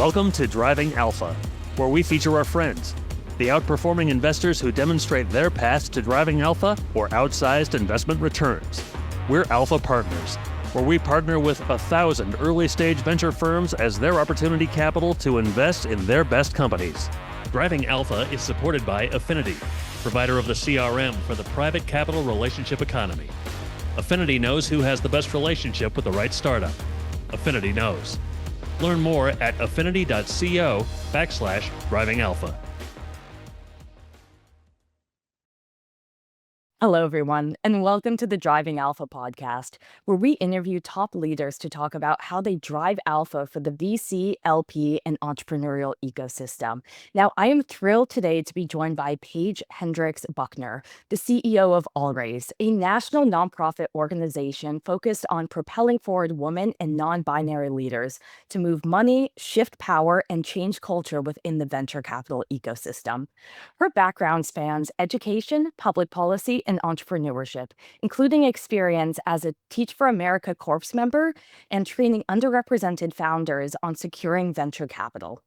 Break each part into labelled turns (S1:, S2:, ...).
S1: Welcome to Driving Alpha, where we feature our friends, the outperforming investors who demonstrate their path to driving alpha or outsized investment returns. We're Alpha Partners, where we partner with 1,000 early-stage venture firms as their opportunity capital to invest in their best companies. Driving Alpha is supported by Affinity, provider of the CRM for the private capital relationship economy. Affinity knows who has the best relationship with the right startup. Affinity knows. Learn more at affinity.co/driving alpha.
S2: Hello, everyone, and welcome to the Driving Alpha podcast, where we interview top leaders to talk about how they drive alpha for the VC, LP, and entrepreneurial ecosystem. Now, I am thrilled today to be joined by Paige Hendrix Buckner, the CEO of Allraise, a national nonprofit organization focused on propelling forward women and non-binary leaders to move money, shift power, and change culture within the venture capital ecosystem. Her background spans education, public policy, and entrepreneurship, including experience as a Teach for America Corps member and training underrepresented founders on securing venture capital.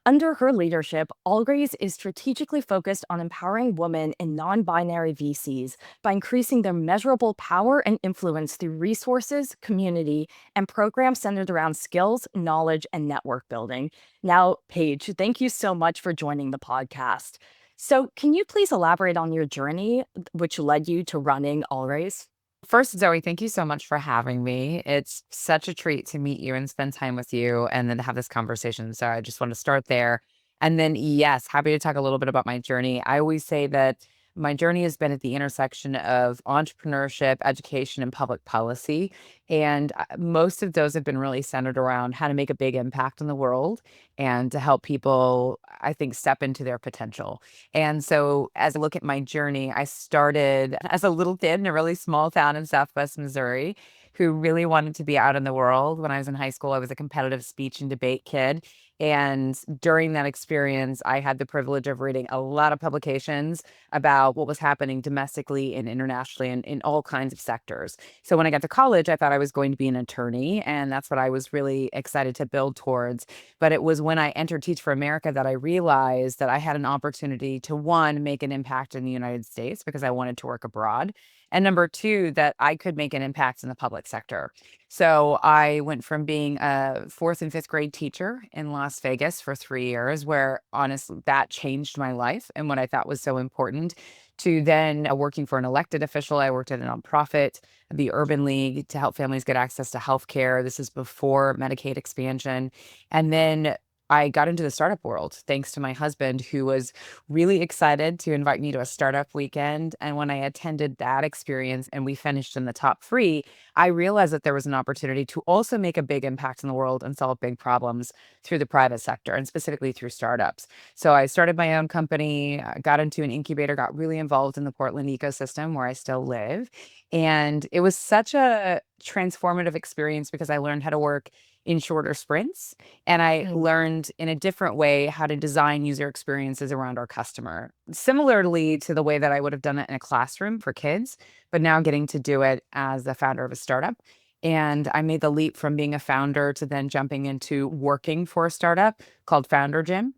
S2: Under her leadership, Allraise is strategically focused on empowering women and non-binary VCs by increasing their measurable power and influence through resources, community, and programs centered around skills, knowledge, and network building. Now, Paige, thank you so much for joining the podcast. So can you please elaborate on your journey, which led you to running Allraise?
S3: First, Zoe, thank you so much for having me. It's such a treat to meet you and spend time with you and then to have this conversation. So I just want to start there. And then, yes, happy to talk a little bit about my journey. I always say that my journey has been at the intersection of entrepreneurship, education, and public policy. And most of those have been really centered around how to make a big impact in the world and to help people, I think, step into their potential. And so as I look at my journey, I started as a little kid in a really small town in Southwest Missouri who really wanted to be out in the world. When I was in high school, I was a competitive speech and debate kid. And during that experience, I had the privilege of reading a lot of publications about what was happening domestically and internationally and in all kinds of sectors. So when I got to college, I thought I was going to be an attorney, and that's what I was really excited to build towards. But it was when I entered Teach for America that I realized that I had an opportunity to, one, make an impact in the United States because I wanted to work abroad. And number two, that I could make an impact in the public sector. So I went from being a fourth and fifth grade teacher in Las Vegas for 3 years, where honestly, that changed my life and what I thought was so important, to then working for an elected official. I worked at a nonprofit, the Urban League, to help families get access to healthcare. This is before Medicaid expansion. And then I got into the startup world thanks to my husband, who was really excited to invite me to a startup weekend. And when I attended that experience and we finished in the top 3, I realized that there was an opportunity to also make a big impact in the world and solve big problems through the private sector and specifically through startups. So I started my own company, got into an incubator, got really involved in the Portland ecosystem where I still live. And it was such a transformative experience because I learned how to work in shorter sprints. And I learned in a different way how to design user experiences around our customer, similarly to the way that I would have done it in a classroom for kids, but now getting to do it as the founder of a startup. And I made the leap from being a founder to then jumping into working for a startup called Founder Gym.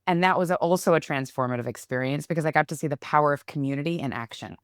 S3: And that was also a transformative experience because I got to see the power of community in action.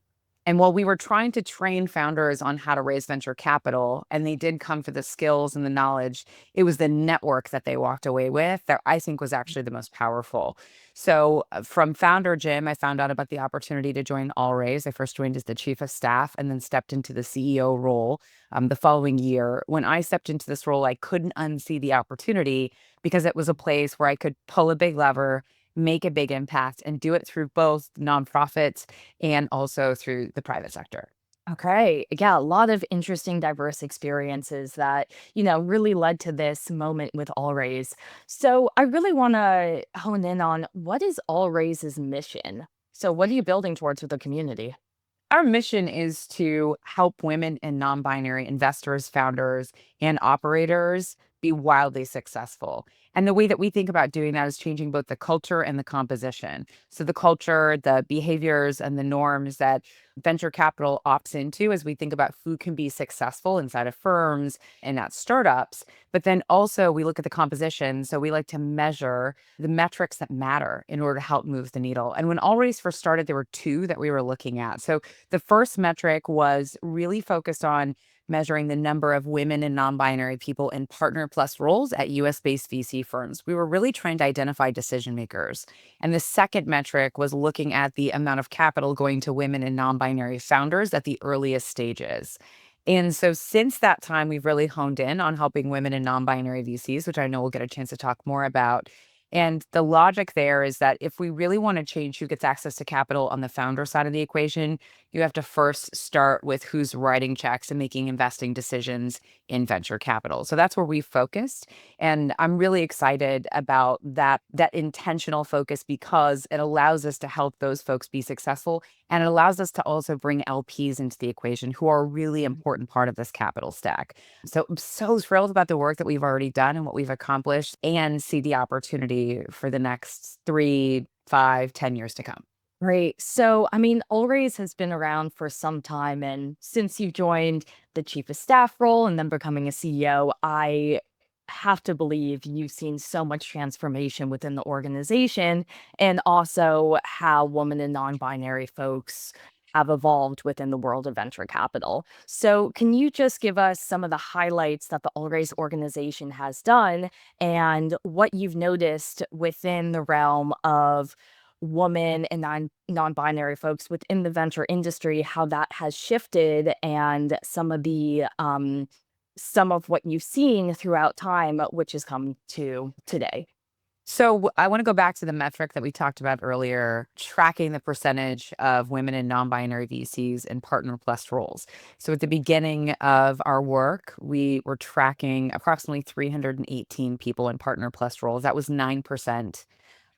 S3: And while we were trying to train founders on how to raise venture capital, and they did come for the skills and the knowledge, it was the network that they walked away with that I think was actually the most powerful. So from Founder Gym, I found out about the opportunity to join Allraise. I first joined as the chief of staff and then stepped into the CEO role the following year. When I stepped into this role, I couldn't unsee the opportunity because it was a place where I could pull a big lever, make a big impact, and do it through both nonprofits and also through the private sector.
S2: Okay. Yeah, a lot of interesting, diverse experiences that, really led to this moment with Allraise. So I really want to hone in on what is Allraise's mission? So what are you building towards with the community?
S3: Our mission is to help women and non-binary investors, founders, and operators be wildly successful. And the way that we think about doing that is changing both the culture and the composition. So the culture, the behaviors, and the norms that venture capital opts into as we think about who can be successful inside of firms and at startups. But then also we look at the composition. So we like to measure the metrics that matter in order to help move the needle. And when Always first started, there were two that we were looking at. So the first metric was really focused on measuring the number of women and non-binary people in partner plus roles at US-based VC firms. We were really trying to identify decision makers. And the second metric was looking at the amount of capital going to women and non-binary founders at the earliest stages. And so since that time, we've really honed in on helping women and non-binary VCs, which I know we'll get a chance to talk more about. And the logic there is that if we really want to change who gets access to capital on the founder side of the equation, you have to first start with who's writing checks and making investing decisions in venture capital. So that's where we focused. And I'm really excited about that intentional focus because it allows us to help those folks be successful. And it allows us to also bring LPs into the equation who are a really important part of this capital stack. So I'm so thrilled about the work that we've already done and what we've accomplished and see the opportunity for the next 3, 5, 10 years to come.
S2: Great. So, I mean, Always has been around for some time. And since you joined the chief of staff role and then becoming a CEO, I have to believe you've seen so much transformation within the organization and also how women and non-binary folks have evolved within the world of venture capital. So, can you just give us some of the highlights that the Always organization has done and what you've noticed within the realm of women and non-binary folks within the venture industry, how that has shifted and some of what you've seen throughout time, which has come to today?
S3: So I want to go back to the metric that we talked about earlier, tracking the percentage of women and non-binary VCs in partner plus roles. So at the beginning of our work, we were tracking approximately 318 people in partner plus roles. That was 9%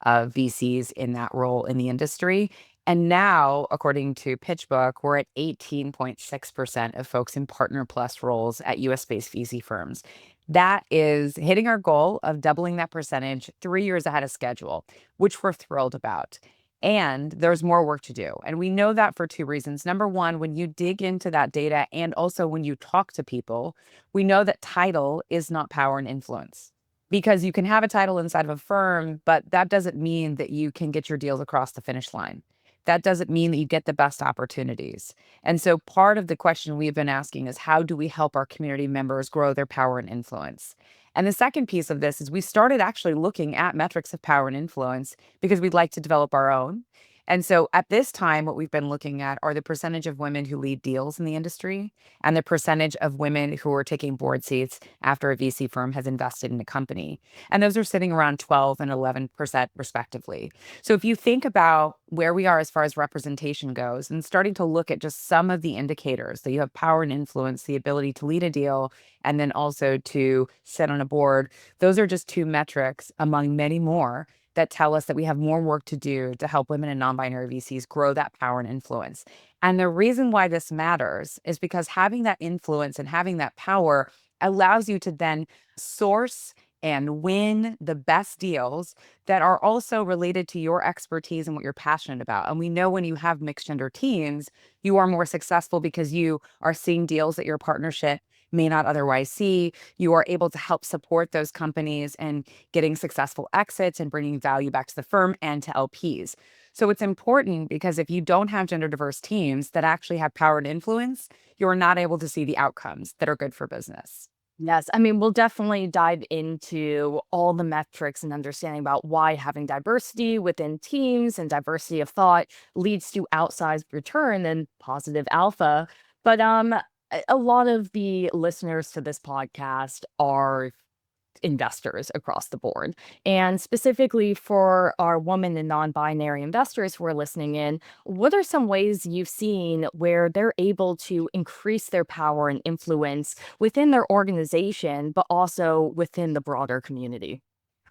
S3: of VCs in that role in the industry. And now, according to PitchBook, we're at 18.6% of folks in partner plus roles at US-based VC firms. That is hitting our goal of doubling that percentage 3 years ahead of schedule, which we're thrilled about. And there's more work to do. And we know that for two reasons. Number one, when you dig into that data and also when you talk to people, we know that title is not power and influence. Because you can have a title inside of a firm, but that doesn't mean that you can get your deals across the finish line. That doesn't mean that you get the best opportunities. And so part of the question we've been asking is how do we help our community members grow their power and influence? And the second piece of this is we started actually looking at metrics of power and influence because we'd like to develop our own. And so at this time, what we've been looking at are the percentage of women who lead deals in the industry and the percentage of women who are taking board seats after a VC firm has invested in a company. And those are sitting around 12 and 11% respectively. So if you think about where we are as far as representation goes and starting to look at just some of the indicators that you have power and influence, the ability to lead a deal, and then also to sit on a board, those are just two metrics among many more that tell us that we have more work to do to help women and non-binary VCs grow that power and influence. And the reason why this matters is because having that influence and having that power allows you to then source and win the best deals that are also related to your expertise and what you're passionate about. And we know when you have mixed gender teams, you are more successful because you are seeing deals that your partnership may not otherwise see. You are able to help support those companies and getting successful exits and bringing value back to the firm and to LPs. So it's important because if you don't have gender diverse teams that actually have power and influence, you're not able to see the outcomes that are good for business.
S2: Yes, I mean, we'll definitely dive into all the metrics and understanding about why having diversity within teams and diversity of thought leads to outsized return and positive alpha. But a lot of the listeners to this podcast are investors across the board. And specifically for our women and non-binary investors who are listening in, what are some ways you've seen where they're able to increase their power and influence within their organization, but also within the broader community?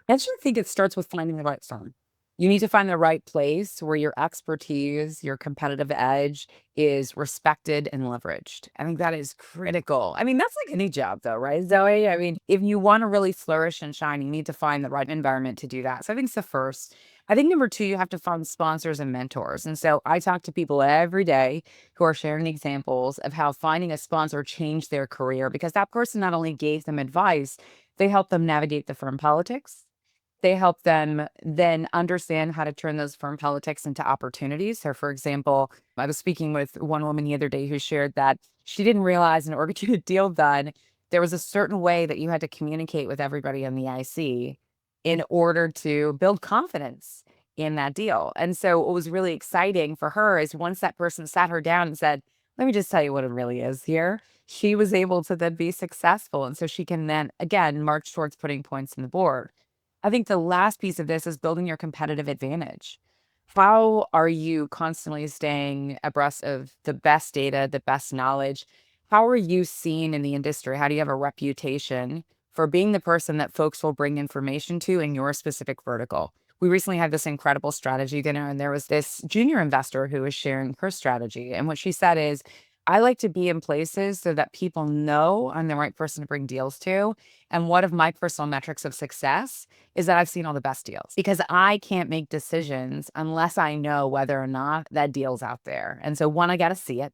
S3: I actually think it starts with finding the right firm. You need to find the right place where your expertise, your competitive edge is respected and leveraged. I think that is critical. I mean, that's like any job though, right, Zoe? I mean, if you want to really flourish and shine, you need to find the right environment to do that. So I think it's the first. I think number two, you have to find sponsors and mentors. And so I talk to people every day who are sharing examples of how finding a sponsor changed their career because that person not only gave them advice, they helped them navigate the firm politics. They help them then understand how to turn those firm politics into opportunities. So, for example, I was speaking with one woman the other day who shared that she didn't realize in order to get a deal done, there was a certain way that you had to communicate with everybody on the IC in order to build confidence in that deal. And so, what was really exciting for her is once that person sat her down and said, let me just tell you what it really is here. She was able to then be successful. And so she can then, again, march towards putting points on the board. I think the last piece of this is building your competitive advantage. How are you constantly staying abreast of the best data, the best knowledge? How are you seen in the industry? How do you have a reputation for being the person that folks will bring information to in your specific vertical? We recently had this incredible strategy dinner, and there was this junior investor who was sharing her strategy. And what she said is, I like to be in places so that people know I'm the right person to bring deals to. And one of my personal metrics of success is that I've seen all the best deals because I can't make decisions unless I know whether or not that deal's out there. And so, one, I got to see it.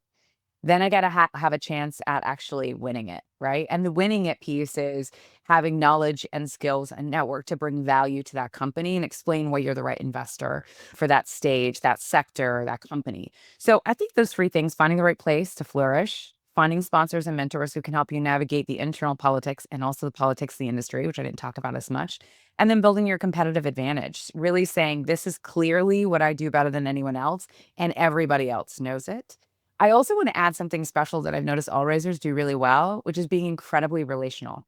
S3: Then I got to have a chance at actually winning it, right? And the winning it piece is having knowledge and skills and network to bring value to that company and explain why you're the right investor for that stage, that sector, that company. So I think those three things, finding the right place to flourish, finding sponsors and mentors who can help you navigate the internal politics and also the politics of the industry, which I didn't talk about as much, and then building your competitive advantage, really saying, this is clearly what I do better than anyone else, and everybody else knows it. I also want to add something special that I've noticed all raisers do really well, which is being incredibly relational.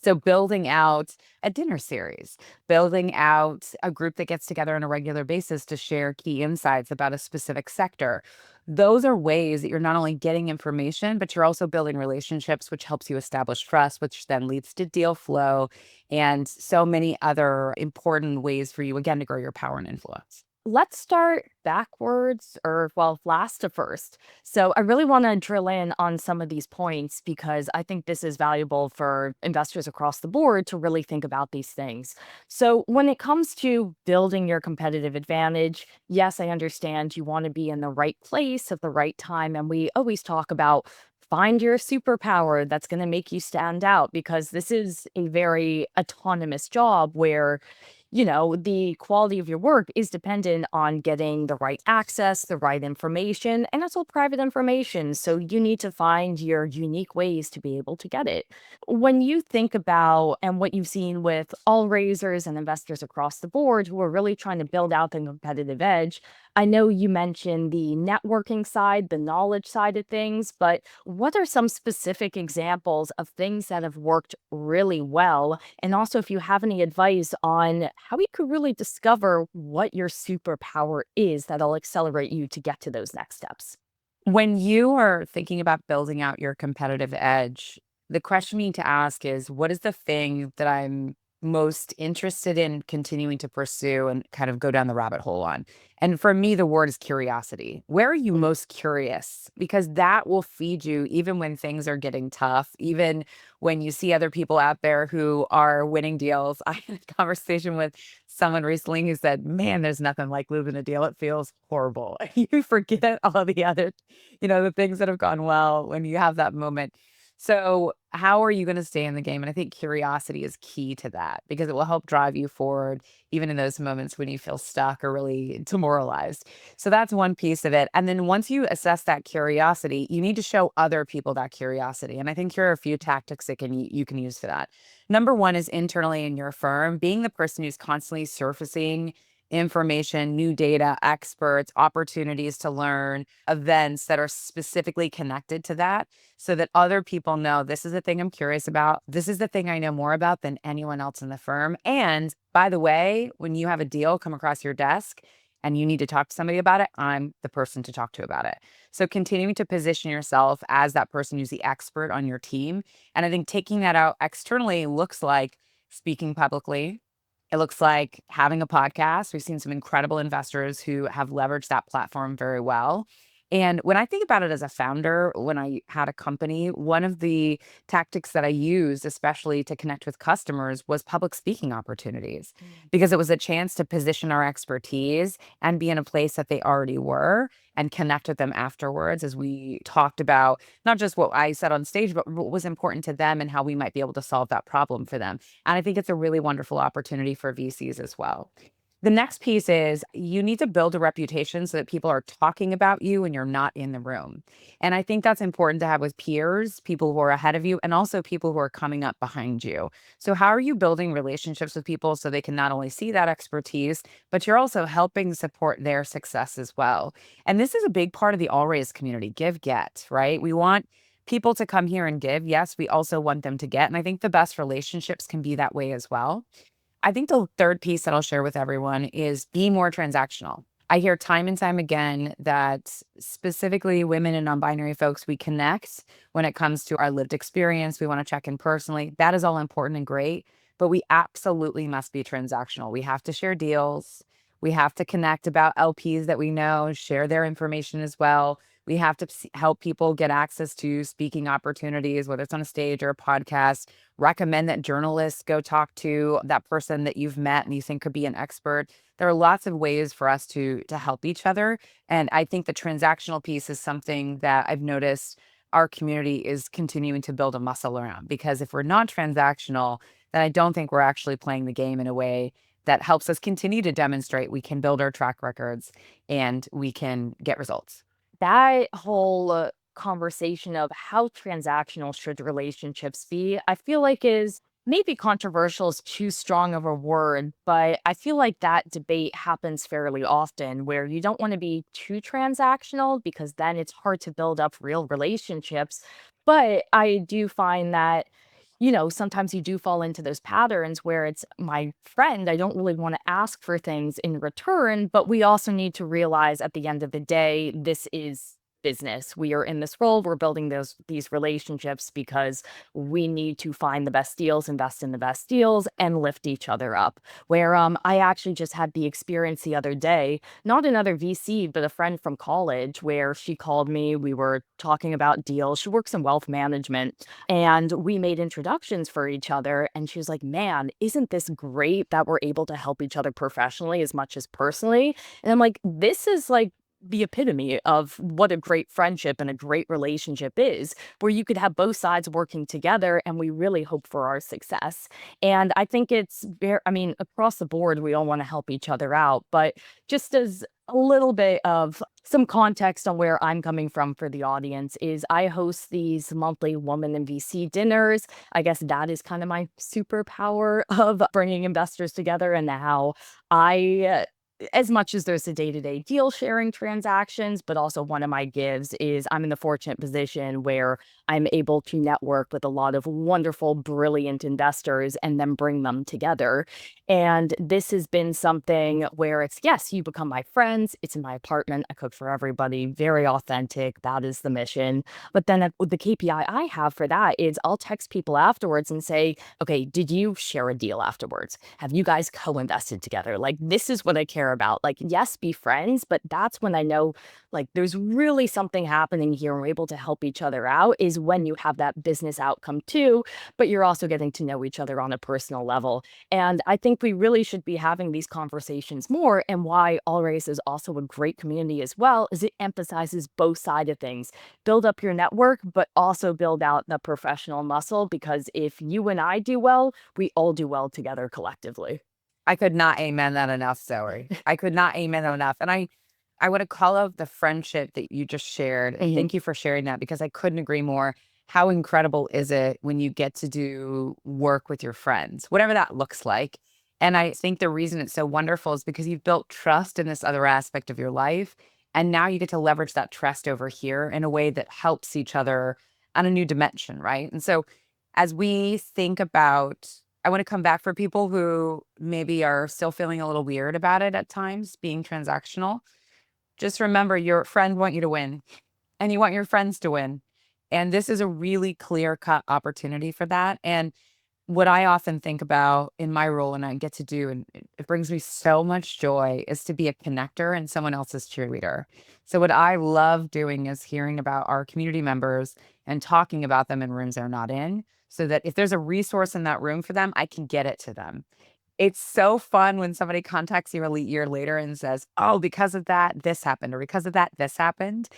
S3: So building out a dinner series, building out a group that gets together on a regular basis to share key insights about a specific sector. Those are ways that you're not only getting information, but you're also building relationships, which helps you establish trust, which then leads to deal flow and so many other important ways for you, again, to grow your power and influence.
S2: Let's start backwards or, well, last to first. So, I really want to drill in on some of these points because I think this is valuable for investors across the board to really think about these things. So, when it comes to building your competitive advantage, yes, I understand you want to be in the right place at the right time. And we always talk about find your superpower that's going to make you stand out because this is a very autonomous job where the quality of your work is dependent on getting the right access, the right information, and it's all private information. So you need to find your unique ways to be able to get it. When you think about and what you've seen with all raisers and investors across the board who are really trying to build out the competitive edge, I know you mentioned the networking side, the knowledge side of things, but what are some specific examples of things that have worked really well? And also, if you have any advice on how you could really discover what your superpower is that'll accelerate you to get to those next steps.
S3: When you are thinking about building out your competitive edge, the question you need to ask is, what is the thing that I'm most interested in continuing to pursue and kind of go down the rabbit hole on? And for me, the word is curiosity. Where are you most curious? Because that will feed you even when things are getting tough, even when you see other people out there who are winning deals. I had a conversation with someone recently who said, man, there's nothing like losing a deal. It feels horrible. You forget all the other, the things that have gone well when you have that moment. So, how are you going to stay in the game? And I think curiosity is key to that because it will help drive you forward, even in those moments when you feel stuck or really demoralized. So, that's one piece of it. And then once you assess that curiosity, you need to show other people that curiosity. And I think here are a few tactics that you can use for that. Number one is internally in your firm, being the person who's constantly surfacing information, new data, experts, opportunities to learn, events that are specifically connected to that so that other people know this is the thing I'm curious about. This is the thing I know more about than anyone else in the firm. And by the way, when you have a deal come across your desk and you need to talk to somebody about it, I'm the person to talk to about it. So continuing to position yourself as that person who's the expert on your team. And I think taking that out externally looks like speaking publicly, It looks like having a podcast. We've seen some incredible investors who have leveraged that platform very well. And when I think about it as a founder, when I had a company, one of the tactics that I used, especially to connect with customers, was public speaking opportunities because it was a chance to position our expertise and be in a place that they already were and connect with them afterwards as we talked about not just what I said on stage, but what was important to them and how we might be able to solve that problem for them. And I think it's a really wonderful opportunity for VCs as well. The next piece is you need to build a reputation so that people are talking about you when you're not in the room. And I think that's important to have with peers, people who are ahead of you, and also people who are coming up behind you. So, how are you building relationships with people so they can not only see that expertise, but you're also helping support their success as well? And this is a big part of the All Raise community, give, get, right? We want people to come here and give. Yes, we also want them to get. And I think the best relationships can be that way as well. I think the third piece that I'll share with everyone is be more transactional. I hear time and time again that specifically women and non-binary folks, we connect when it comes to our lived experience. We want to check in personally. That is all important and great, but we absolutely must be transactional. We have to share deals. We have to connect about LPs that we know, share their information as well. We have to help people get access to speaking opportunities, whether it's on a stage or a podcast. Recommend that journalists go talk to that person that you've met and you think could be an expert. There are lots of ways for us to help each other. And I think the transactional piece is something that I've noticed our community is continuing to build a muscle around. Because if we're not transactional, then I don't think we're actually playing the game in a way that helps us continue to demonstrate we can build our track records and we can get results.
S2: That whole conversation of how transactional should relationships be, I feel like is maybe controversial is too strong of a word, but I feel like that debate happens fairly often where you don't want to be too transactional because then it's hard to build up real relationships. But I do find that sometimes you do fall into those patterns where it's my friend. I don't really want to ask for things in return, but we also need to realize at the end of the day, this is business. We are in this role. We're building these relationships because we need to find the best deals, invest in the best deals, and lift each other up. Where I actually just had the experience the other day, not another VC, but a friend from college, where she called me. We were talking about deals. She works in wealth management and we made introductions for each other. And she was like, man, isn't this great that we're able to help each other professionally as much as personally? And I'm like, this is like the epitome of what a great friendship and a great relationship is, where you could have both sides working together and we really hope for our success. And I think it's very, I mean, across the board, we all want to help each other out, but just as a little bit of some context on where I'm coming from for the audience is I host these monthly woman in VC dinners. I guess that is kind of my superpower of bringing investors together and how I as much as there's the day-to-day deal sharing transactions, but also one of my gives is I'm in the fortunate position where I'm able to network with a lot of wonderful, brilliant investors and then bring them together. And this has been something where it's, yes, you become my friends. It's in my apartment. I cook for everybody, very authentic. That is the mission. But then the KPI I have for that is I'll text people afterwards and say, okay, did you share a deal afterwards? Have you guys co-invested together? Like, this is what I care about. Like, yes, be friends, but that's when I know like there's really something happening here and we're able to help each other out is when you have that business outcome too, but you're also getting to know each other on a personal level. And I think we really should be having these conversations more. And why All Race is also a great community as well is it emphasizes both sides of things. Build up your network, but also build out the professional muscle, because if you and I do well, we all do well together collectively.
S3: I could not amen that enough, Zoe. I could not amen that enough. And I want to call out the friendship that you just shared.
S2: Mhm.
S3: Thank you for sharing that because I couldn't agree more. How incredible is it when you get to do work with your friends, whatever that looks like? And I think the reason it's so wonderful is because you've built trust in this other aspect of your life. And now you get to leverage that trust over here in a way that helps each other on a new dimension, right? And so as we think about, I want to come back for people who maybe are still feeling a little weird about it at times, being transactional. Just remember your friend want you to win and you want your friends to win. And this is a really clear-cut opportunity for that. And what I often think about in my role and I get to do, and it brings me so much joy, is to be a connector and someone else's cheerleader. So, what I love doing is hearing about our community members and talking about them in rooms they're not in, so that if there's a resource in that room for them, I can get it to them. It's so fun when somebody contacts you a year later and says, "Oh, because of that, this happened," or "Because of that, this happened."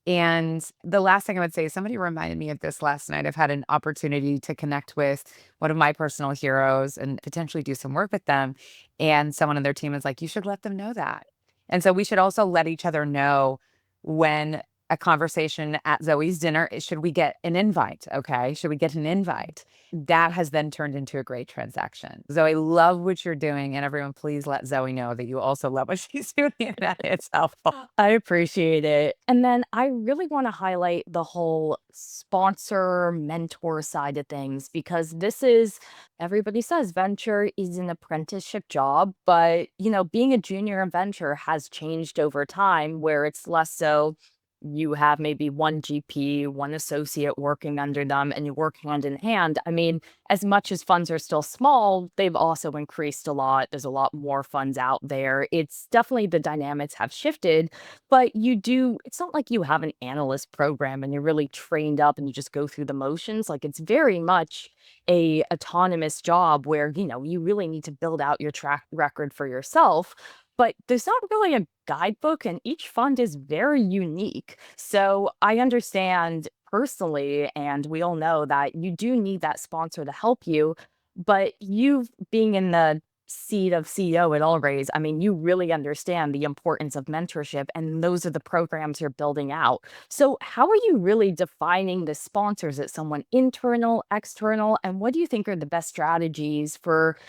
S3: And the last thing I would say, somebody reminded me of this last night. I've had an opportunity to connect with one of my personal heroes and potentially do some work with them. And someone on their team is like, "You should let them know that." And so we should also let each other know when a conversation at Zoe's dinner, should we get an invite? Okay. Should we get an invite? That has then turned into a great transaction. Zoe, love what you're doing. And everyone, please let Zoe know that you also love what she's doing. And that it's helpful.
S2: I appreciate it. And then I really want to highlight the whole sponsor mentor side of things because this is, everybody says venture is an apprenticeship job, but being a junior in venture has changed over time where it's less so you have maybe one GP, one associate working under them, and you work hand in hand. I mean, as much as funds are still small, they've also increased a lot. There's a lot more funds out there. It's definitely the dynamics have shifted, but it's not like you have an analyst program and you're really trained up and you just go through the motions. Like it's very much a autonomous job where, you really need to build out your track record for yourself. But there's not really a guidebook, and each fund is very unique. So I understand personally, and we all know that you do need that sponsor to help you. But you being in the seat of CEO at Allraise, I mean, you really understand the importance of mentorship, and those are the programs you're building out. So, how are you really defining the sponsors? Is it someone internal, external? And what do you think are the best strategies for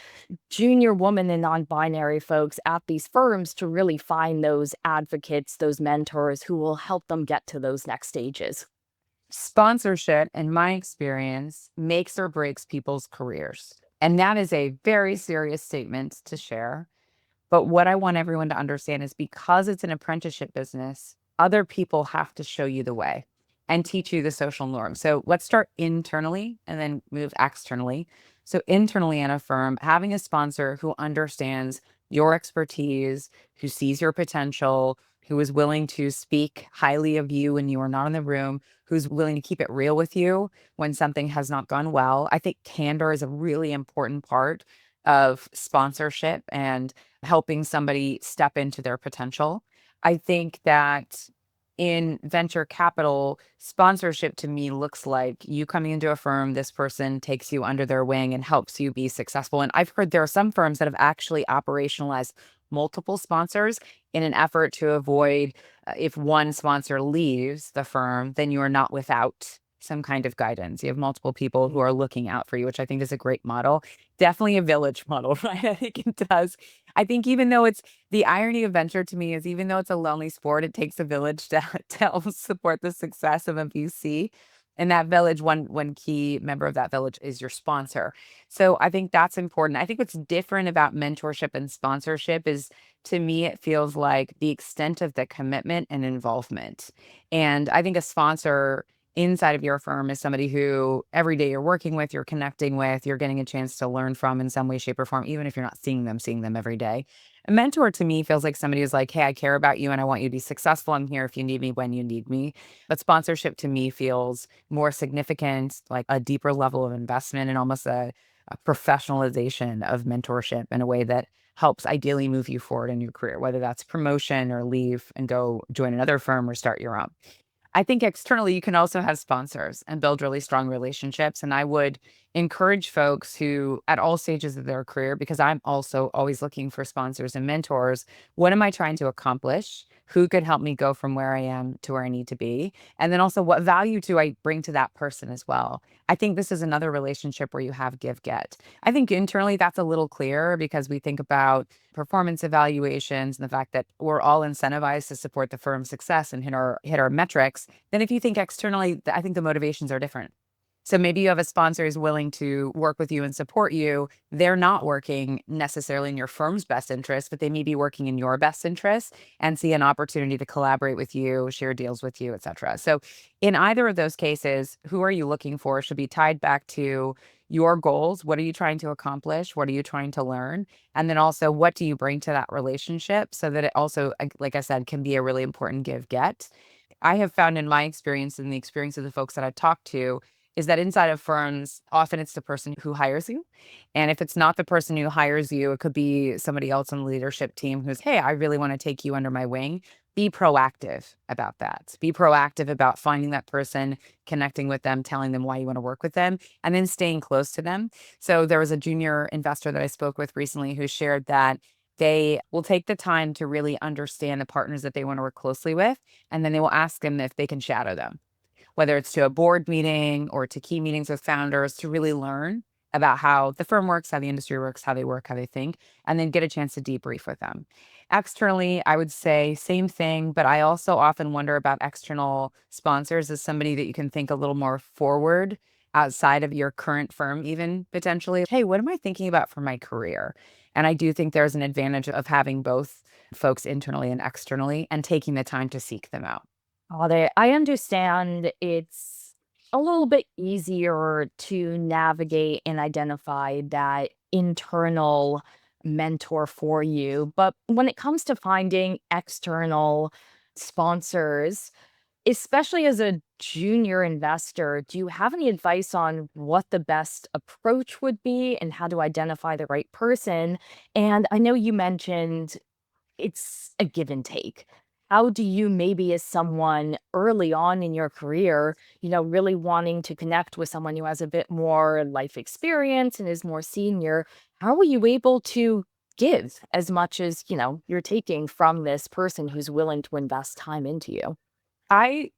S2: junior woman and non-binary folks at these firms to really find those advocates, those mentors who will help them get to those next stages?
S3: Sponsorship, in my experience, makes or breaks people's careers. And that is a very serious statement to share. But what I want everyone to understand is because it's an apprenticeship business, other people have to show you the way and teach you the social norm. So let's start internally and then move externally. So, internally in a firm, having a sponsor who understands your expertise, who sees your potential, who is willing to speak highly of you when you are not in the room, who's willing to keep it real with you when something has not gone well. I think candor is a really important part of sponsorship and helping somebody step into their potential. I think that in venture capital, sponsorship to me looks like you coming into a firm, this person takes you under their wing and helps you be successful. And I've heard there are some firms that have actually operationalized multiple sponsors in an effort to avoid if one sponsor leaves the firm, then you are not without some kind of guidance. You have multiple people who are looking out for you, which I think is a great model. Definitely a village model, right? I think it does. I think even though it's the irony of venture to me is even though it's a lonely sport, it takes a village to help support the success of a VC. And that village, one key member of that village is your sponsor. So I think that's important. I think what's different about mentorship and sponsorship is to me, it feels like the extent of the commitment and involvement. And I think a sponsor inside of your firm is somebody who every day you're working with, you're connecting with, you're getting a chance to learn from in some way, shape, or form, even if you're not seeing them every day. A mentor to me feels like somebody who's like, "Hey, I care about you and I want you to be successful. I'm here if you need me when you need me." But sponsorship to me feels more significant, like a deeper level of investment and almost a professionalization of mentorship in a way that helps ideally move you forward in your career, whether that's promotion or leave and go join another firm or start your own. I think externally, you can also have sponsors and build really strong relationships. And I would encourage folks who, at all stages of their career, because I'm also always looking for sponsors and mentors, what am I trying to accomplish? Who could help me go from where I am to where I need to be? And then also, what value do I bring to that person as well? I think this is another relationship where you have give get. I think internally, that's a little clearer because we think about performance evaluations and the fact that we're all incentivized to support the firm's success and hit our metrics. Then if you think externally, I think the motivations are different. So maybe you have a sponsor who's willing to work with you and support you. They're not working necessarily in your firm's best interest, but they may be working in your best interest and see an opportunity to collaborate with you, share deals with you, et cetera. So in either of those cases, who are you looking for should be tied back to your goals. What are you trying to accomplish? What are you trying to learn? And then also, what do you bring to that relationship so that it also, like I said, can be a really important give get. I have found in my experience and the experience of the folks that I talk to is that inside of firms, often it's the person who hires you. And if it's not the person who hires you, it could be somebody else on the leadership team who's, hey, I really want to take you under my wing. Be proactive about that. Be proactive about finding that person, connecting with them, telling them why you want to work with them, and then staying close to them. So there was a junior investor that I spoke with recently who shared that they will take the time to really understand the partners that they want to work closely with, and then they will ask them if they can shadow them, whether it's to a board meeting or to key meetings with founders, to really learn about how the firm works, how the industry works, how they work, how they think, and then get a chance to debrief with them. Externally, I would say same thing, but I also often wonder about external sponsors as somebody that you can think a little more forward outside of your current firm, even potentially. Hey, what am I thinking about for my career? And I do think there's an advantage of having both folks internally and externally and taking the time to seek them out.
S2: Got it. I understand it's a little bit easier to navigate and identify that internal mentor for you. But when it comes to finding external sponsors, especially as a junior investor, do you have any advice on what the best approach would be and how to identify the right person? And I know you mentioned it's a give and take. How do you, maybe as someone early on in your career, really wanting to connect with someone who has a bit more life experience and is more senior, how are you able to give as much as, you're taking from this person who's willing to invest time into you?
S3: I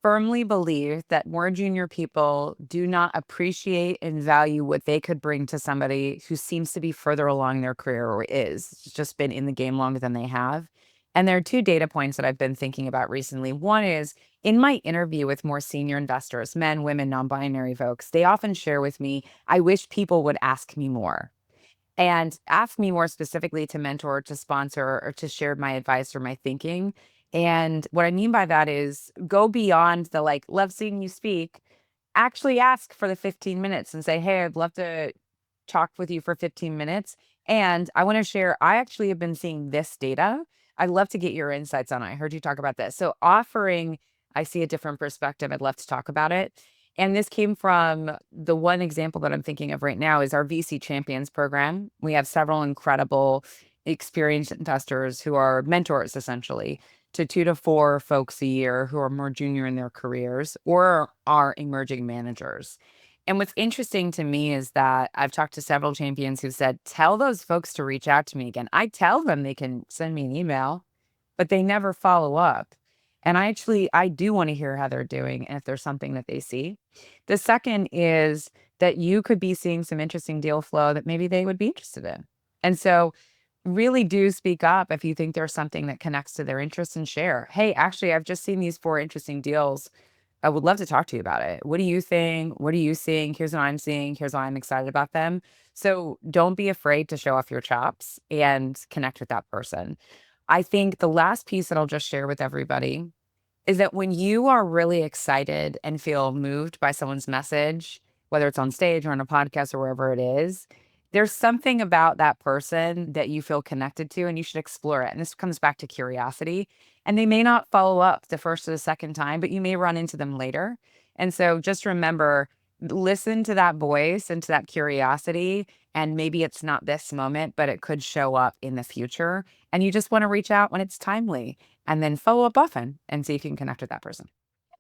S3: firmly believe that more junior people do not appreciate and value what they could bring to somebody who seems to be further along their career or is just been in the game longer than they have. And there are two data points that I've been thinking about recently. One is in my interview with more senior investors, men, women, non-binary folks, they often share with me, I wish people would ask me more and ask me more specifically to mentor, to sponsor, or to share my advice or my thinking. And what I mean by that is go beyond the like, love seeing you speak, actually ask for the 15 minutes and say, hey, I'd love to talk with you for 15 minutes. And I want to share, I actually have been seeing this data. I'd love to get your insights on it. I heard you talk about this. So offering, I see a different perspective. I'd love to talk about it. And this came from the one example that I'm thinking of right now is our VC Champions program. We have several incredible experienced investors who are mentors essentially to 2 to 4 folks a year who are more junior in their careers or are emerging managers. And what's interesting to me is that I've talked to several champions who said, tell those folks to reach out to me again. I tell them they can send me an email, but they never follow up. And I do want to hear how they're doing and if there's something that they see. The second is that you could be seeing some interesting deal flow that maybe they would be interested in. And so really do speak up if you think there's something that connects to their interests and share. Hey, actually, I've just seen these 4 interesting deals. I would love to talk to you about it. What do you think? What are you seeing? Here's what I'm seeing. Here's why I'm excited about them. So don't be afraid to show off your chops and connect with that person. I think the last piece that I'll just share with everybody is that when you are really excited and feel moved by someone's message, whether it's on stage or on a podcast or wherever it is, there's something about that person that you feel connected to and you should explore it. And this comes back to curiosity. And they may not follow up the first or the second time, but you may run into them later. And so just remember, listen to that voice and to that curiosity. And maybe it's not this moment, but it could show up in the future. And you just want to reach out when it's timely and then follow up often and see if you can connect with that person.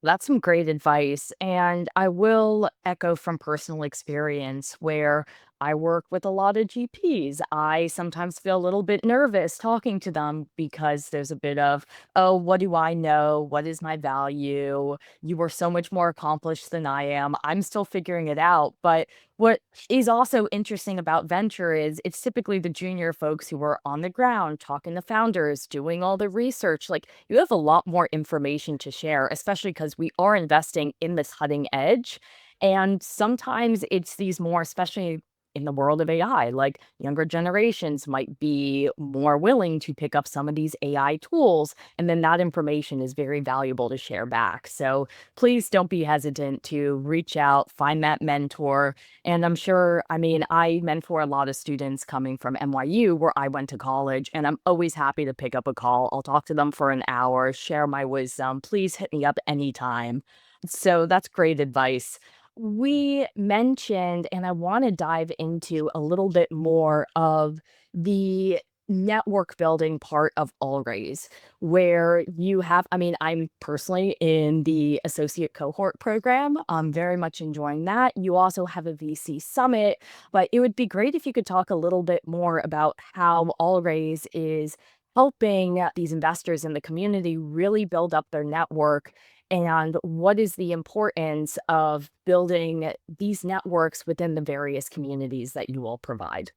S2: That's some great advice. And I will echo from personal experience where I work with a lot of GPs. I sometimes feel a little bit nervous talking to them because there's a bit of, oh, what do I know? What is my value? You are so much more accomplished than I am. I'm still figuring it out. But what is also interesting about venture is it's typically the junior folks who are on the ground talking to founders, doing all the research. Like you have a lot more information to share, especially because we are investing in this cutting edge. And sometimes it's these more, especially in the world of AI, like younger generations might be more willing to pick up some of these AI tools, and then that information is very valuable to share back. So please don't be hesitant to reach out, find that mentor. And I'm sure, I mean, I mentor a lot of students coming from NYU, where I went to college, and I'm always happy to pick up a call. I'll talk to them for an hour, share my wisdom. Please hit me up anytime. So that's great advice. We mentioned, and I want to dive into a little bit more of the network building part of Allraise, where you have, I mean, I'm personally in the associate cohort program. I'm very much enjoying that. You also have a VC summit, but it would be great if you could talk a little bit more about how Allraise is helping these investors in the community really build up their network, and what is the importance of building these networks within the various communities that you all provide.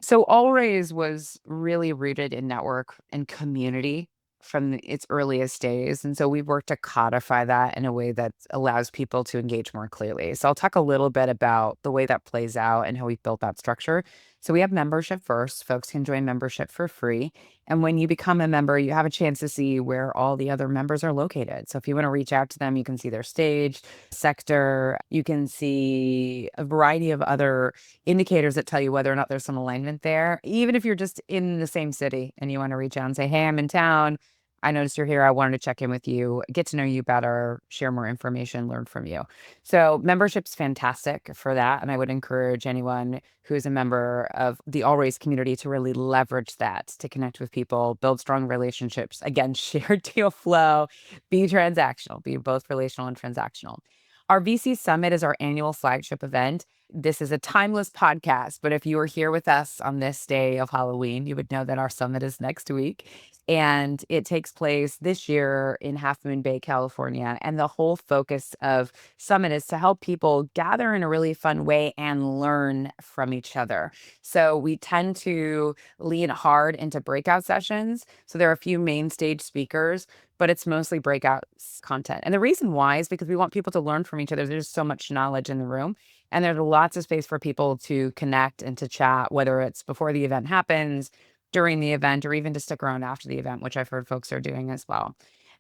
S3: So Allraise was really rooted in network and community from its earliest days. And so we've worked to codify that in a way that allows people to engage more clearly. So I'll talk a little bit about the way that plays out and how we've built that structure. So we have membership first. Folks can join membership for free. And when you become a member, you have a chance to see where all the other members are located. So if you want to reach out to them, you can see their stage, sector, you can see a variety of other indicators that tell you whether or not there's some alignment there. Even if you're just in the same city and you want to reach out and say, hey, I'm in town. I noticed you're here. I wanted to check in with you, get to know you better, share more information, learn from you. So membership's fantastic for that. And I would encourage anyone who is a member of the Allraise community to really leverage that to connect with people, build strong relationships. Again, share deal flow, be transactional, be both relational and transactional. Our VC Summit is our annual flagship event. This is a timeless podcast, but if you were here with us on this day of Halloween, you would know that our summit is next week. And it takes place this year in Half Moon Bay, California. And the whole focus of Summit is to help people gather in a really fun way and learn from each other. So we tend to lean hard into breakout sessions. So there are a few main stage speakers, but it's mostly breakout content. And the reason why is because we want people to learn from each other. There's so much knowledge in the room. And there's lots of space for people to connect and to chat, whether it's before the event happens, during the event, or even to stick around after the event, which I've heard folks are doing as well.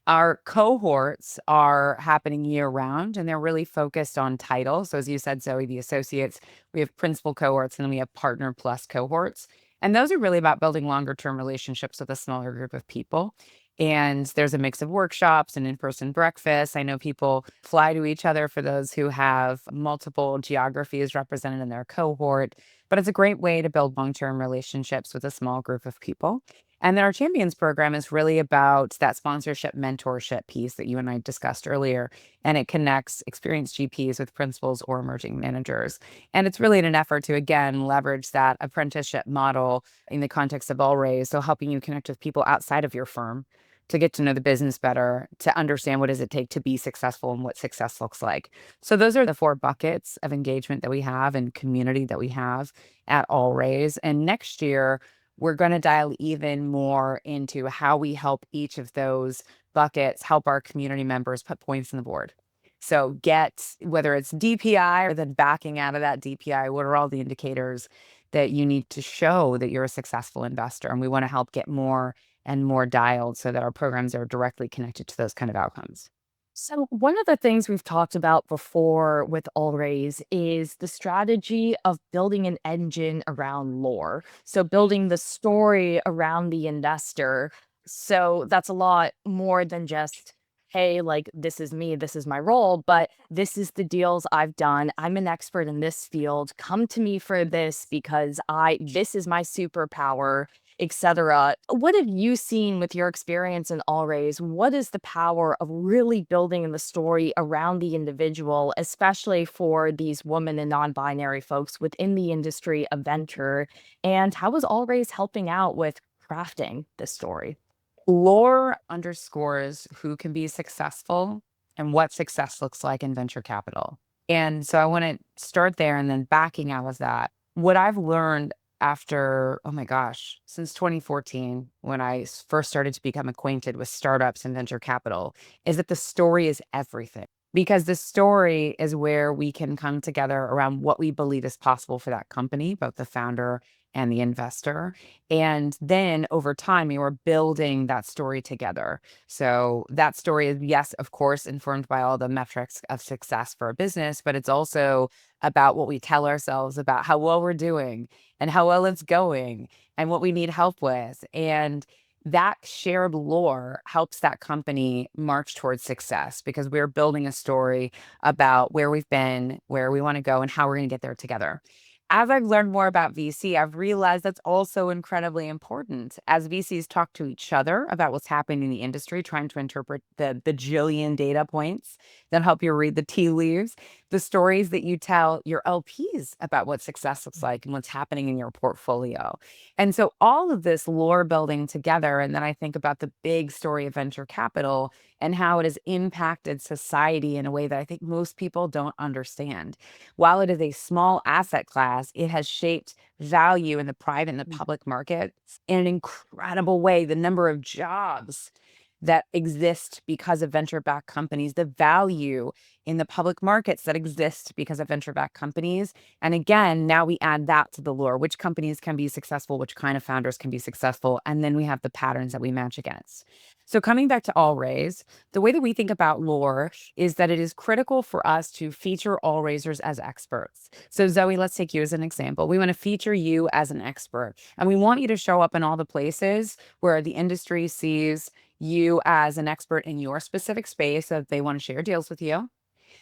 S3: Our cohorts are happening year round, and they're really focused on titles. So as you said, Zoe, the associates, we have principal cohorts, and then we have partner plus cohorts. And those are really about building longer term relationships with a smaller group of people. And there's a mix of workshops and in-person breakfasts. I know people fly to each other for those who have multiple geographies represented in their cohort, but it's a great way to build long-term relationships with a small group of people. And then our Champions program is really about that sponsorship mentorship piece that you and I discussed earlier. And it connects experienced GPs with principals or emerging managers. And it's really in an effort to, again, leverage that apprenticeship model in the context of Allraise. So helping you connect with people outside of your firm to get to know the business better, to understand what does it take to be successful and what success looks like. So those are the 4 buckets of engagement that we have and community that we have at Allraise. And next year, we're going to dial even more into how we help each of those buckets help our community members put points on the board. So get, whether it's DPI or then backing out of that DPI, what are all the indicators that you need to show that you're a successful investor? And we want to help get more and more dialed so that our programs are directly connected to those kind of outcomes.
S2: So one of the things we've talked about before with Allraise is the strategy of building an engine around lore. So building the story around the investor. So that's a lot more than just, hey, like this is me, this is my role, but this is the deals I've done. I'm an expert in this field. Come to me for this because this is my superpower, etc. What have you seen with your experience in Allraise? What is the power of really building the story around the individual, especially for these women and non-binary folks within the industry of venture? And how is Allraise helping out with crafting this story?
S3: Lore underscores who can be successful and what success looks like in venture capital. And so I want to start there and then backing out of that. What I've learned after, oh my gosh, since 2014, when I first started to become acquainted with startups and venture capital, is that the story is everything. because the story is where we can come together around what we believe is possible for that company, both the founder and the investor. And then over time, we were building that story together. So that story is, yes, of course, informed by all the metrics of success for a business, but it's also about what we tell ourselves about how well we're doing and how well it's going and what we need help with. And that shared lore helps that company march towards success because we're building a story about where we've been, where we want to go, and how we're going to get there together. As I've learned more about VC, I've realized that's also incredibly important. As VCs talk to each other about what's happening in the industry, trying to interpret the bajillion data points that help you read the tea leaves, the stories that you tell your LPs about what success looks like and what's happening in your portfolio. And so all of this lore building together, and then I think about the big story of venture capital and how it has impacted society in a way that I think most people don't understand. While it is a small asset class, it has shaped value in the private and the public markets in an incredible way. The number of jobs that exist because of venture-backed companies, the value in the public markets that exist because of venture-backed companies. And again, now we add that to the lore, which companies can be successful, which kind of founders can be successful, and then we have the patterns that we match against. So coming back to All Raise, the way that we think about lore is that it is critical for us to feature all raisers as experts. So Zoe, let's take you as an example. We want to feature you as an expert, and we want you to show up in all the places where the industry sees you as an expert in your specific space. So they want to share deals with you.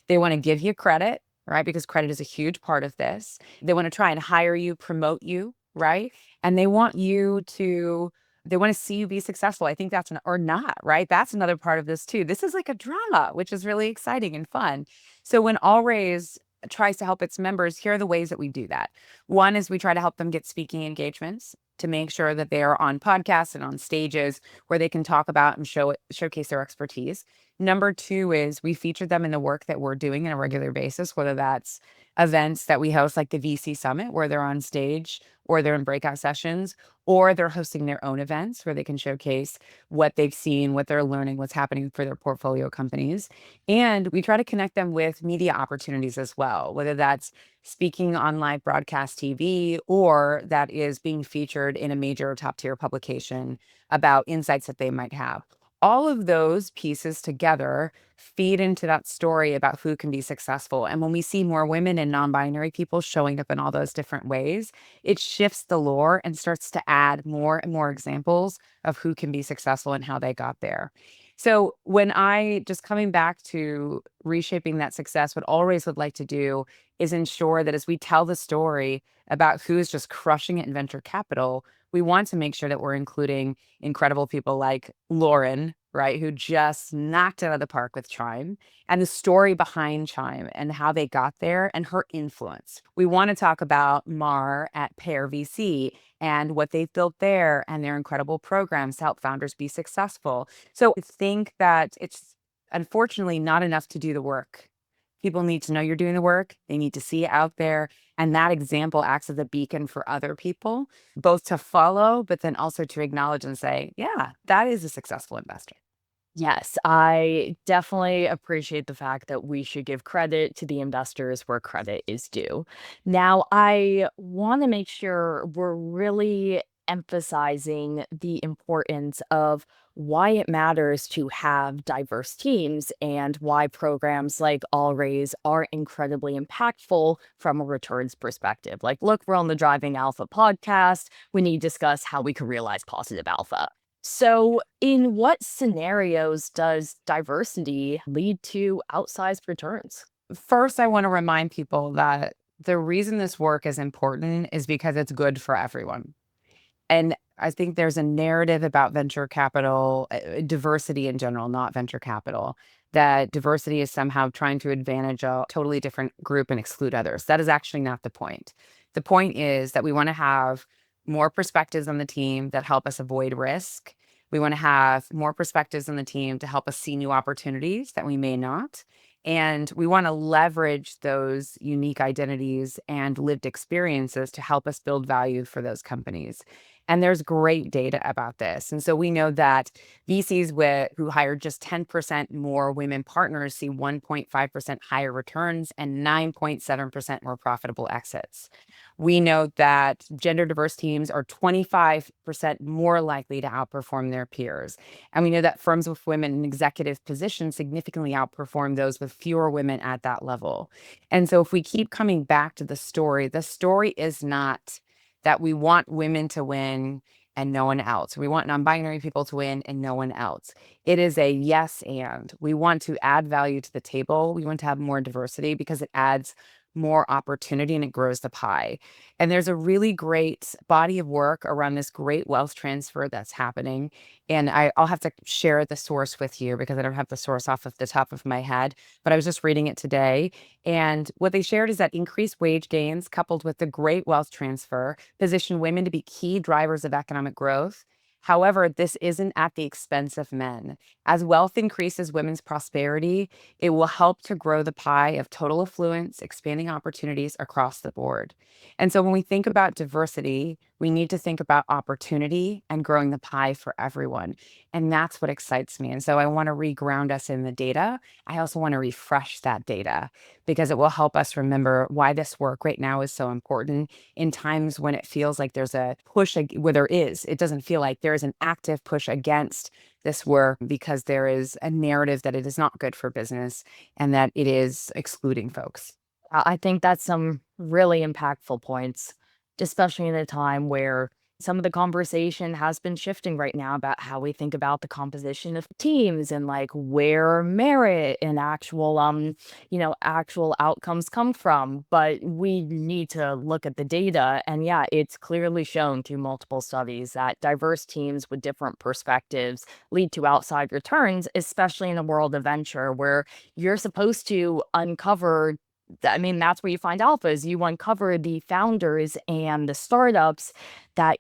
S3: They want to give you credit, right? Because credit is a huge part of this. They want to try and hire you, promote you, right? And they want to see you be successful. I think or not, right? That's another part of this too. This is like a drama, which is really exciting and fun. So when All Raise tries to help its members, here are the ways that we do that. One is we try to help them get speaking engagements to make sure that they are on podcasts and on stages where they can talk about and showcase their expertise. Number two is we feature them in the work that we're doing on a regular basis, whether that's events that we host like the VC Summit, where they're on stage or they're in breakout sessions, or they're hosting their own events where they can showcase what they've seen, what they're learning, what's happening for their portfolio companies. And we try to connect them with media opportunities as well, whether that's speaking on live broadcast TV or that is being featured in a major top tier publication about insights that they might have. All of those pieces together feed into that story about who can be successful. And when we see more women and non-binary people showing up in all those different ways, it shifts the lore and starts to add more and more examples of who can be successful and how they got there. So when just coming back to reshaping that success, what Always would like to do is ensure that as we tell the story about who is just crushing it in venture capital, we want to make sure that we're including incredible people like Lauren, right, who just knocked it out of the park with Chime, and the story behind Chime and how they got there and her influence. We want to talk about Mar at Pear VC and what they've built there and their incredible programs to help founders be successful. So I think that it's unfortunately not enough to do the work. People need to know you're doing the work. They need to see it out there. And that example acts as a beacon for other people, both to follow, but then also to acknowledge and say, yeah, that is a successful investor.
S2: Yes, I definitely appreciate the fact that we should give credit to the investors where credit is due. Now, I want to make sure we're really emphasizing the importance of why it matters to have diverse teams and why programs like All Raise are incredibly impactful from a returns perspective. Like, look, we're on the Driving Alpha podcast. We need to discuss how we can realize positive alpha. So, in what scenarios does diversity lead to outsized returns?
S3: First, I want to remind people that the reason this work is important is because it's good for everyone. And I think there's a narrative about venture capital, diversity in general, not venture capital, that diversity is somehow trying to advantage a totally different group and exclude others. That is actually not the point. The point is that we want to have more perspectives on the team that help us avoid risk. We want to have more perspectives on the team to help us see new opportunities that we may not. And we want to leverage those unique identities and lived experiences to help us build value for those companies. And there's great data about this. And so we know that who hire just 10% more women partners see 1.5% higher returns and 9.7% more profitable exits. We know that gender diverse teams are 25% more likely to outperform their peers. And we know that firms with women in executive positions significantly outperform those with fewer women at that level. And so if we keep coming back to the story is not that we want women to win and no one else. We want non-binary people to win and no one else. It is a yes and. We want to add value to the table. We want to have more diversity because it adds more opportunity and it grows the pie. And there's a really great body of work around this great wealth transfer that's happening. And I'll have to share the source with you because I don't have the source off of the top of my head, but I was just reading it today. And what they shared is that increased wage gains coupled with the great wealth transfer position women to be key drivers of economic growth. However, this isn't at the expense of men. As wealth increases women's prosperity, it will help to grow the pie of total affluence, expanding opportunities across the board. And so when we think about diversity, we need to think about opportunity and growing the pie for everyone. And that's what excites me. And so I want to reground us in the data. I also want to refresh that data because it will help us remember why this work right now is so important in times when it feels like there's a push, where there is, it doesn't feel like there is an active push against this work because there is a narrative that it is not good for business and that it is excluding folks.
S2: I think that's some really impactful points, especially in a time where some of the conversation has been shifting right now about how we think about the composition of teams and like where merit and actual outcomes come from. But we need to look at the data. And yeah, it's clearly shown through multiple studies that diverse teams with different perspectives lead to outside returns, especially in the world of venture where you're supposed to uncover. That's where you find alphas. You uncover the founders and the startups that,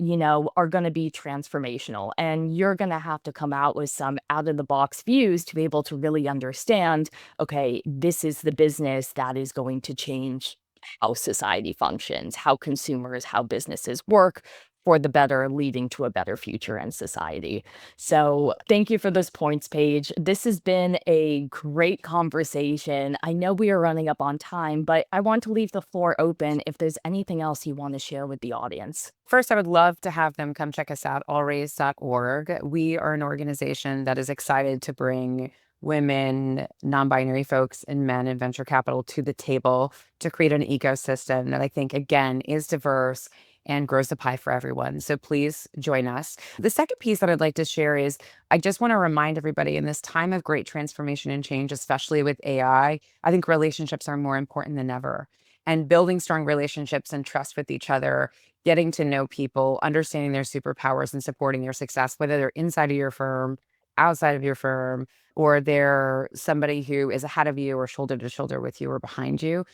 S2: are going to be transformational. And you're going to have to come out with some out of the box views to be able to really understand, okay, this is the business that is going to change how society functions, how consumers, how businesses work for the better, leading to a better future in society. So thank you for those points, Paige. This has been a great conversation. I know we are running up on time, but I want to leave the floor open if there's anything else you want to share with the audience.
S3: First, I would love to have them come check us out, allraise.org. We are an organization that is excited to bring women, non-binary folks, and men in venture capital to the table to create an ecosystem that I think, again, is diverse and grows the pie for everyone. So please join us. The second piece that I'd like to share is I just want to remind everybody in this time of great transformation and change, especially with AI, I think relationships are more important than ever. And building strong relationships and trust with each other, getting to know people, understanding their superpowers and supporting their success, whether they're inside of your firm, outside of your firm, or they're somebody who is ahead of you or shoulder to shoulder with you or behind you.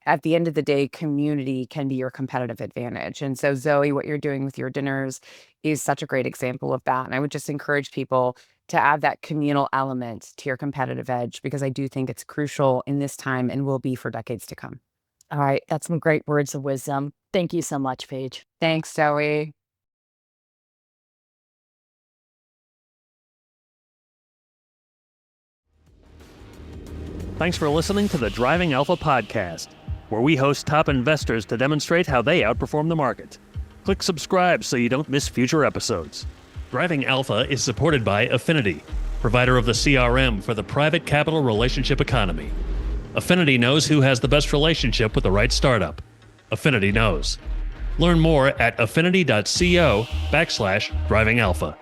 S3: At the end of the day, community can be your competitive advantage. And so, Zoe, what you're doing with your dinners is such a great example of that. And I would just encourage people to add that communal element to your competitive edge, because I do think it's crucial in this time and will be for decades to come.
S2: All right. That's some great words of wisdom. Thank you so much, Paige.
S3: Thanks, Zoe.
S1: Thanks for listening to the Driving Alpha podcast, where we host top investors to demonstrate how they outperform the market. Click subscribe so you don't miss future episodes. Driving Alpha is supported by Affinity, provider of the CRM for the private capital relationship economy. Affinity knows who has the best relationship with the right startup. Affinity knows. Learn more at affinity.co/driving alpha.